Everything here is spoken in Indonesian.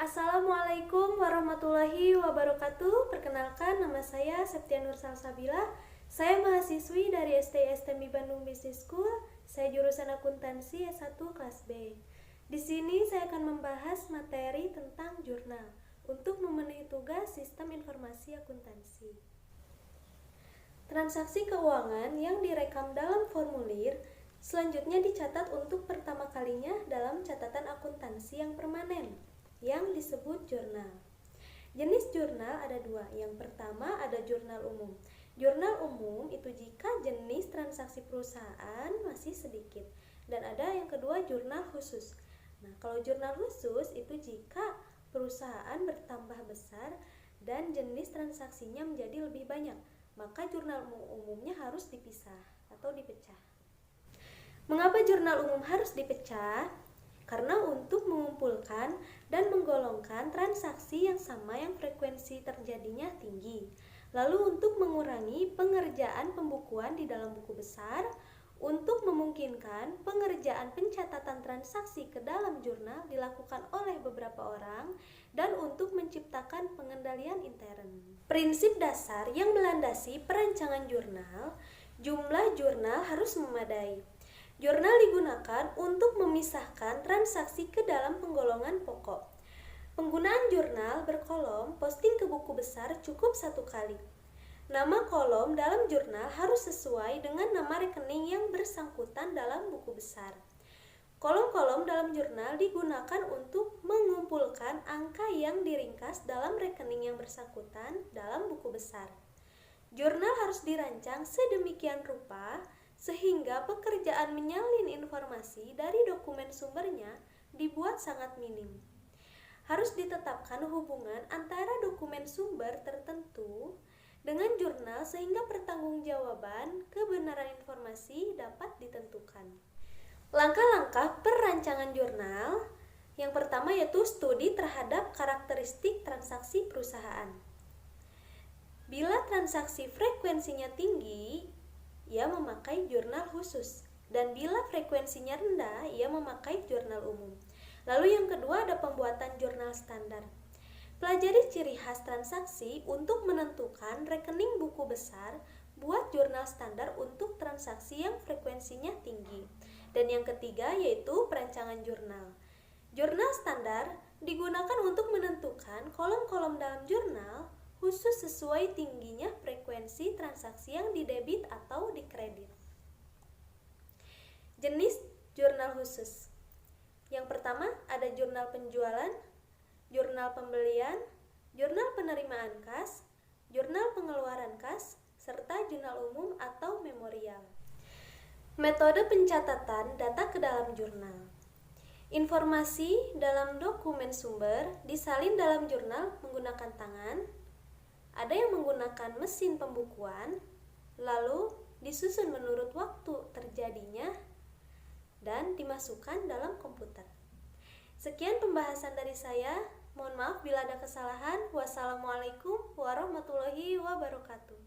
Assalamualaikum warahmatullahi wabarakatuh. Perkenalkan, nama saya Septia Nur Salsabila. Saya mahasiswi dari STMI Bandung Business School. Saya jurusan akuntansi S1 kelas B. Di sini saya akan membahas materi tentang jurnal untuk memenuhi tugas sistem informasi akuntansi. Transaksi keuangan yang direkam dalam formulir selanjutnya dicatat untuk pertama kalinya dalam catatan akuntansi yang permanen, yang disebut jurnal. Jenis jurnal ada dua. Yang pertama ada jurnal umum. Jurnal umum itu jika jenis transaksi perusahaan masih sedikit. Dan ada yang kedua jurnal khusus. Nah, kalau jurnal khusus itu jika perusahaan bertambah besar dan jenis transaksinya menjadi lebih banyak, maka jurnal umumnya harus dipisah atau dipecah. Mengapa jurnal umum harus dipecah? Karena untuk mengumpulkan dan menggolongkan transaksi yang sama yang frekuensi terjadinya tinggi. Lalu untuk mengurangi pengerjaan pembukuan di dalam buku besar, untuk memungkinkan pengerjaan pencatatan transaksi ke dalam jurnal dilakukan oleh beberapa orang, dan untuk menciptakan pengendalian intern. Prinsip dasar yang melandasi perancangan jurnal, jumlah jurnal harus memadai. Jurnal digunakan untuk memisahkan transaksi ke dalam penggolongan pokok. Penggunaan jurnal berkolom posting ke buku besar cukup satu kali. Nama kolom dalam jurnal harus sesuai dengan nama rekening yang bersangkutan dalam buku besar. Kolom-kolom dalam jurnal digunakan untuk mengumpulkan angka yang diringkas dalam rekening yang bersangkutan dalam buku besar. Jurnal harus dirancang sedemikian rupa sehingga pekerjaan menyalin informasi dari dokumen sumbernya dibuat sangat minim. Harus ditetapkan hubungan antara dokumen sumber tertentu dengan jurnal sehingga pertanggungjawaban kebenaran informasi dapat ditentukan. Langkah-langkah perancangan jurnal yang pertama yaitu studi terhadap karakteristik transaksi perusahaan. Bila transaksi frekuensinya tinggi, ia memakai jurnal khusus, dan bila frekuensinya rendah, ia memakai jurnal umum. Lalu yang kedua ada pembuatan jurnal standar. Pelajari ciri khas transaksi untuk menentukan rekening buku besar, buat jurnal standar untuk transaksi yang frekuensinya tinggi. Dan yang ketiga yaitu perancangan jurnal. Jurnal standar digunakan untuk menentukan kolom-kolom dalam jurnal khusus sesuai tingginya frekuensi transaksi yang didebit atau dikredit. Jenis jurnal khusus. Yang pertama ada jurnal penjualan, jurnal pembelian, jurnal penerimaan kas, jurnal pengeluaran kas, serta jurnal umum atau memorial. Metode pencatatan data ke dalam jurnal. Informasi dalam dokumen sumber disalin dalam jurnal menggunakan tangan. Ada yang menggunakan mesin pembukuan, lalu disusun menurut waktu terjadinya, dan dimasukkan dalam komputer. Sekian pembahasan dari saya. Mohon maaf bila ada kesalahan. Wassalamualaikum warahmatullahi wabarakatuh.